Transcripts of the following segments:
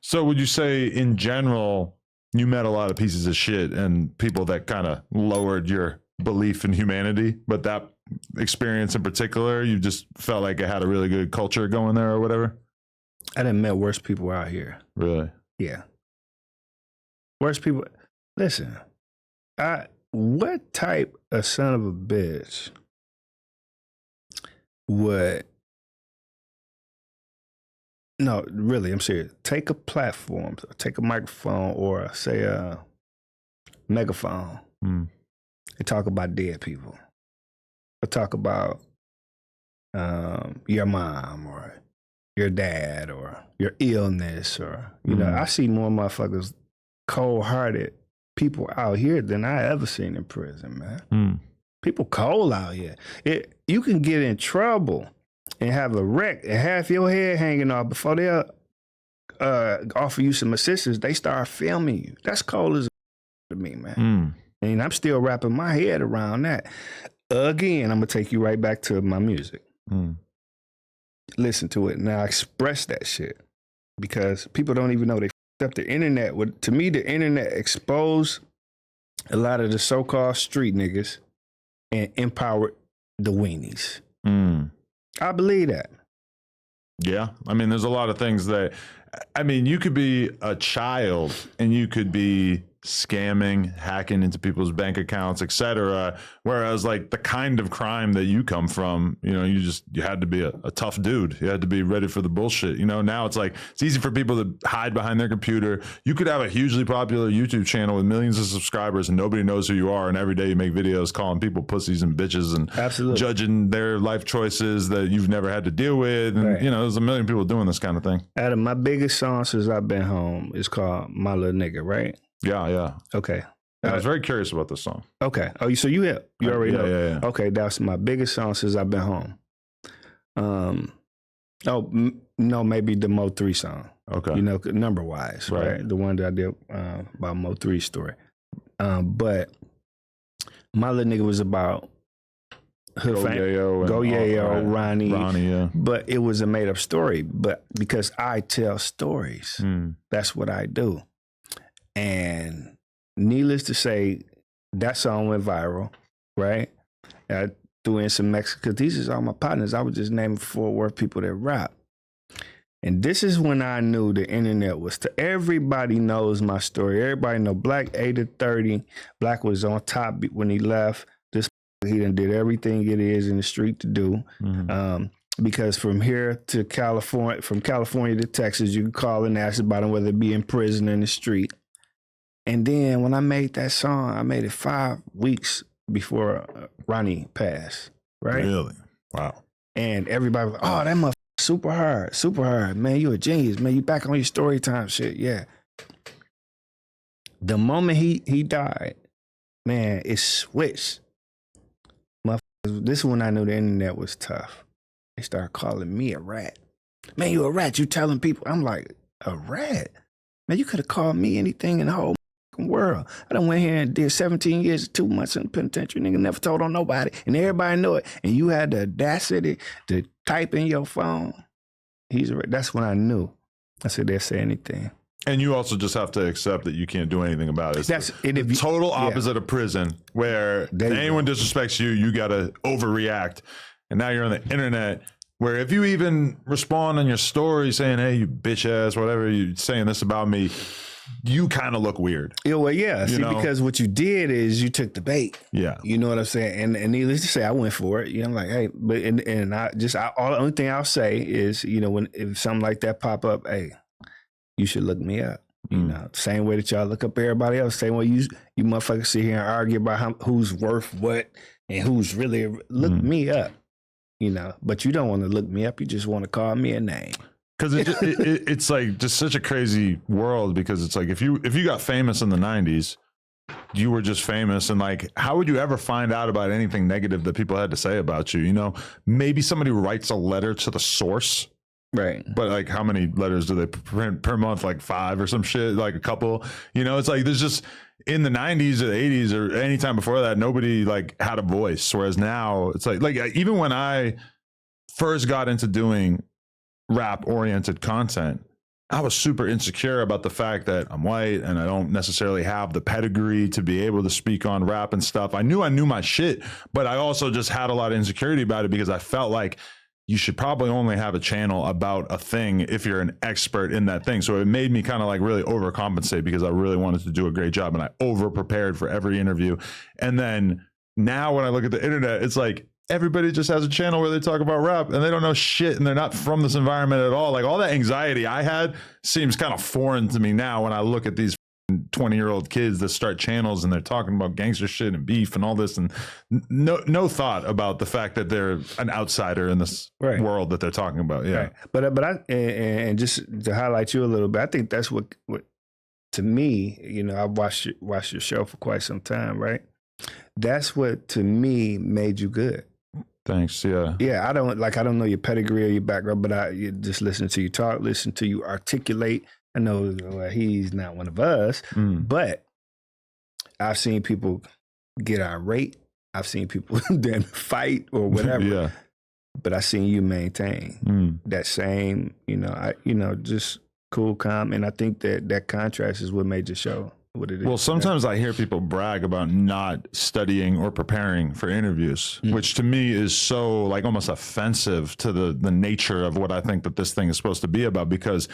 So would you say in general, you met a lot of pieces of shit and people that kind of lowered your belief in humanity, but that experience in particular, you just felt like it had a really good culture going there or whatever? I done met worse people out here. Really? Yeah. Worse people. Listen, what type of son of a bitch would, no, really, I'm serious. Take a platform, take a microphone or say a megaphone and talk about dead people. Or talk about your mom or your dad or your illness or, you know, I see more motherfuckers cold-hearted people out here than I ever seen in prison, man. People cold out here. You can get in trouble and have a wreck and half your head hanging off before they'll offer you some assistance. They start filming you. That's cold as to me, man. And I'm still wrapping my head around that. Again, I'm gonna take you right back to my music. Listen to it now. Express that shit because people don't even know they f***ed up the internet. To me, the internet exposed a lot of the so-called street niggas and empowered the weenies. I believe that. Yeah. I mean, there's a lot of things that, I mean, you could be a child and you could be scamming, hacking into people's bank accounts, etc. Whereas like the kind of crime that you come from, you know, you had to be a tough dude. You had to be ready for the bullshit. You know, now it's like, it's easy for people to hide behind their computer. You could have a hugely popular YouTube channel with millions of subscribers and nobody knows who you are. And every day you make videos calling people pussies and bitches and judging their life choices that you've never had to deal with. And, you know, there's a million people doing this kind of thing. Adam, my biggest song since I've been home is called My Little Nigga, right? Yeah. Okay. I was very curious about this song. Okay. Oh, so you already know. Yeah. Okay, that's my biggest song since I've been home. No, maybe the Mo 3 song. Okay. You know, number wise, right? The one that I did about Mo 3's story. But My Little Nigga was about hood Yayo, Ronnie, yeah. But it was a made up story. But because I tell stories, that's what I do. And needless to say, that song went viral, right? I threw in some Mexican, these is all my partners. I was just naming Fort Worth people that rap. And this is when I knew the internet was everybody knows my story. Everybody know Black 8 to 30. Black was on top when he left. He done did everything it is in the street to do. Because from here to California, from California to Texas, you can call and ask about him, whether it be in prison or in the street. And then when I made that song, I made it 5 weeks before Ronnie passed, right? Really? Wow. And everybody was like, oh, that motherfucker super hard. Man, you a genius. Man, you back on your story time shit. Yeah. The moment he died, man, it switched. This is when I knew the internet was tough. They started calling me a rat. Man, you a rat. You telling people. I'm like, a rat? Man, you could have called me anything in the whole world. I done went here and did 17 years and 2 months in the penitentiary. Nigga never told on nobody. And everybody knew it. And you had the audacity to type in your phone. He's a rat. That's when I knew. I said, they'll say anything. And you also just have to accept that you can't do anything about it. That's the total opposite of prison, where if anyone disrespects you, you got to overreact. And now you're on the internet, where if you even respond on your story saying, hey, you bitch ass, whatever, you saying this about me, you kind of look weird. Yeah, well, yeah. See, because what you did is you took the bait. Yeah. You know what I'm saying? And needless to say, I went for it. You know, I'm like, hey, but and the only thing I'll say is, you know, if something like that pop up, hey, you should look me up. You know, same way that y'all look up everybody else. Same way you motherfuckers sit here and argue about who's worth what and who's really, look me up. You know, but you don't want to look me up. You just want to call me a name. Because it's like just such a crazy world, because it's like if you got famous in the 90s, you were just famous, and like how would you ever find out about anything negative that people had to say about you? You know, maybe somebody writes a letter to the source, right? But like how many letters do they print per month? Like 5 or some shit, like a couple. You know, it's like there's just, in the 90s or the 80s or any time before that, nobody like had a voice, whereas now it's like even when I first got into doing rap oriented content, I was super insecure about the fact that I'm white and I don't necessarily have the pedigree to be able to speak on rap and stuff. I knew my shit, but I also just had a lot of insecurity about it because I felt like you should probably only have a channel about a thing if you're an expert in that thing. So it made me kind of like really overcompensate because I really wanted to do a great job and I over prepared for every interview. And then now when I look at the internet, it's like everybody just has a channel where they talk about rap and they don't know shit and they're not from this environment at all. Like all that anxiety I had seems kind of foreign to me now when I look at these 20-year-old kids that start channels and they're talking about gangster shit and beef and all this and no thought about the fact that they're an outsider in this world that they're talking about. Yeah. Right. But I and just to highlight you a little bit, I think that's what to me, you know, I watched your show for quite some time, right? That's what to me made you good. Thanks. Yeah. Yeah. I don't know your pedigree or your background, but you just listen to you talk, listen to you articulate. I know he's not one of us, but I've seen people get irate. I've seen people then fight or whatever. Yeah. But I seen you maintain that same, just cool, calm. And I think that contrast is what made the show what it is. Well, sometimes I hear people brag about not studying or preparing for interviews, which to me is so like almost offensive to the nature of what I think that this thing is supposed to be about. Because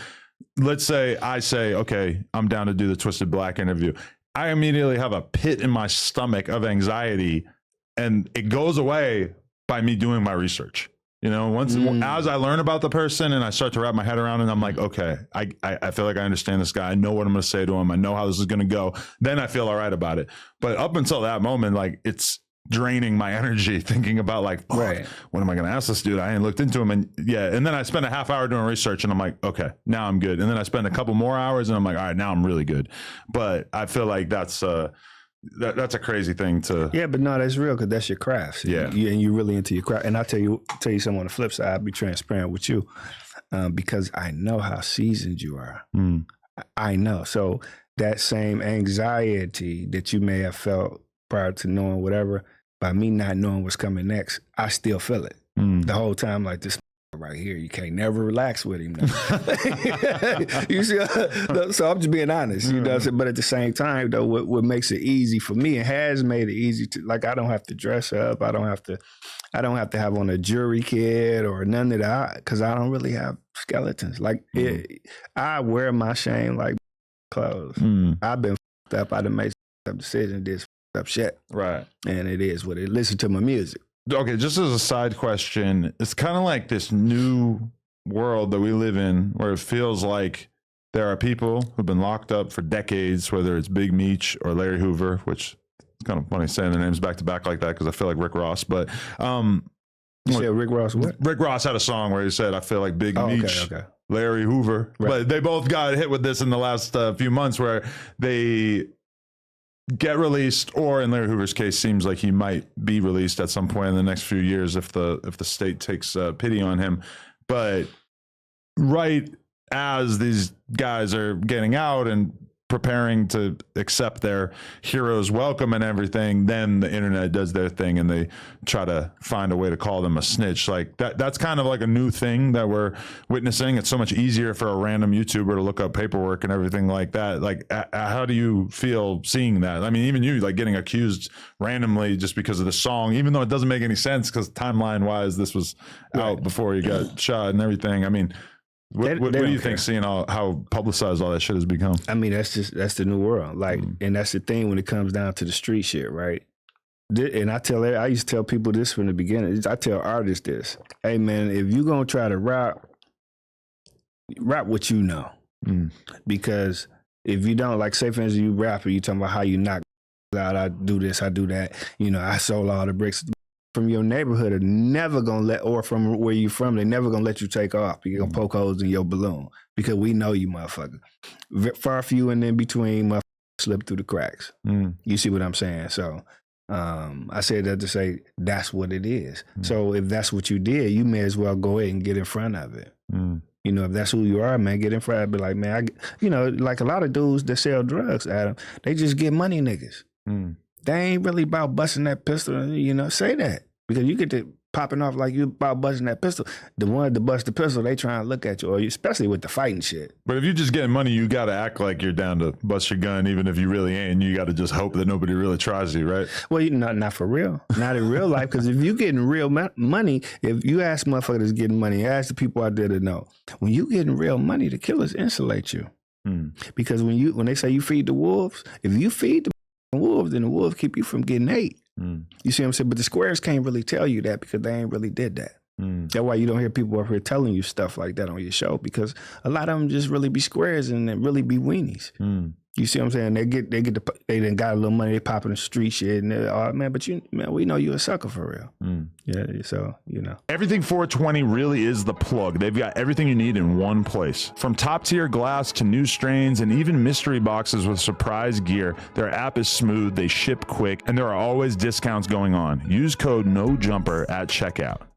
let's say I say, okay, I'm down to do the Twisted Black interview. I immediately have a pit in my stomach of anxiety and it goes away by me doing my research. You know, as I learn about the person and I start to wrap my head around it, I'm like, okay, I feel like I understand this guy. I know what I'm going to say to him. I know how this is going to go. Then I feel all right about it. But up until that moment, like it's draining my energy thinking about like, what am I going to ask this dude? I ain't looked into him. And and then I spend a half hour doing research and I'm like, okay, now I'm good. And then I spend a couple more hours and I'm like, all right, now I'm really good. But I feel like that's a crazy thing to. Yeah, but no, that's real because that's your craft. Yeah. And you're really into your craft. And I'll tell you something on the flip side, I'll be transparent with you because I know how seasoned you are. I know. So that same anxiety that you may have felt prior to knowing whatever, by me not knowing what's coming next, I still feel it the whole time. Like this right here, you can't never relax with him. You see, so I'm just being honest. You know, but at the same time, though, what makes it easy for me and has made it easy to like I don't have to dress up. I don't have to have on a jury kit or none of that because I don't really have skeletons. Like I wear my shame like clothes. I've been fucked up. I done made up decisions. This up shit. Right. And it is what it. Listen to my music. Okay, just as a side question, it's kind of like this new world that we live in where it feels like there are people who've been locked up for decades, whether it's Big Meech or Larry Hoover, which it's kind of funny saying their names back to back like that because I feel like Rick Ross. But you said Rick Ross what? Rick Ross had a song where he said, I feel like Big Meech, Larry Hoover. Right. But they both got hit with this in the last few months where they get released, or in Larry Hoover's case, seems like he might be released at some point in the next few years if the state takes pity on him. But right as these guys are getting out and preparing to accept their hero's welcome and everything, then the internet does their thing and they try to find a way to call them a snitch. Like that's kind of like a new thing that we're witnessing. It's so much easier for a random YouTuber to look up paperwork and everything like that. Like how do you feel seeing that? I mean, even you like getting accused randomly just because of the song, even though it doesn't make any sense because timeline wise this was out before you got shot and everything. I mean, what do you think, seeing how publicized all that shit has become? I mean, that's the new world. Like, and that's the thing when it comes down to the street shit, right? And I used to tell people this from the beginning. I tell artists this. Hey, man, if you're going to try to rap what you know. Because if you don't, like, say, for instance, you rap and you talking about how you knock out, I do this, I do that. You know, I sold all the bricks. From your neighborhood are never gonna or from where you from, they're never gonna let you take off. You're gonna poke holes in your balloon because we know you, motherfucker. Far few and in between, motherfuckers slip through the cracks. You see what I'm saying? So I said that to say that's what it is. So if that's what you did, you may as well go ahead and get in front of it. You know, if that's who you are, man, get in front of it. Be like, man, like a lot of dudes that sell drugs, Adam, they just get money niggas. They ain't really about busting that pistol, say that. Because you get to popping off like you about busting that pistol. The one to bust the pistol, they trying to look at you, or you, especially with the fighting shit. But if you're just getting money, you got to act like you're down to bust your gun, even if you really ain't. You got to just hope that nobody really tries you, right? Well, not for real. Not in real life. Because if you getting real money, if you ask motherfuckers that's getting money, ask the people out there to know. When you getting real money, the killers insulate you. Because when they say you feed the wolves, if you feed the wolves, then the wolves keep you from getting ate. You see what I'm saying? But the squares can't really tell you that because they ain't really did that. That's why you don't hear people up here telling you stuff like that on your show, because a lot of them just really be squares and they really be weenies. You see what I'm saying? They done got a little money, they pop in the street shit, and oh man, but we know you a sucker for real. Yeah, so you know. Everything 420 really is the plug. They've got everything you need in one place. From top tier glass to new strains and even mystery boxes with surprise gear, their app is smooth, they ship quick, and there are always discounts going on. Use code NOJUMPER at checkout.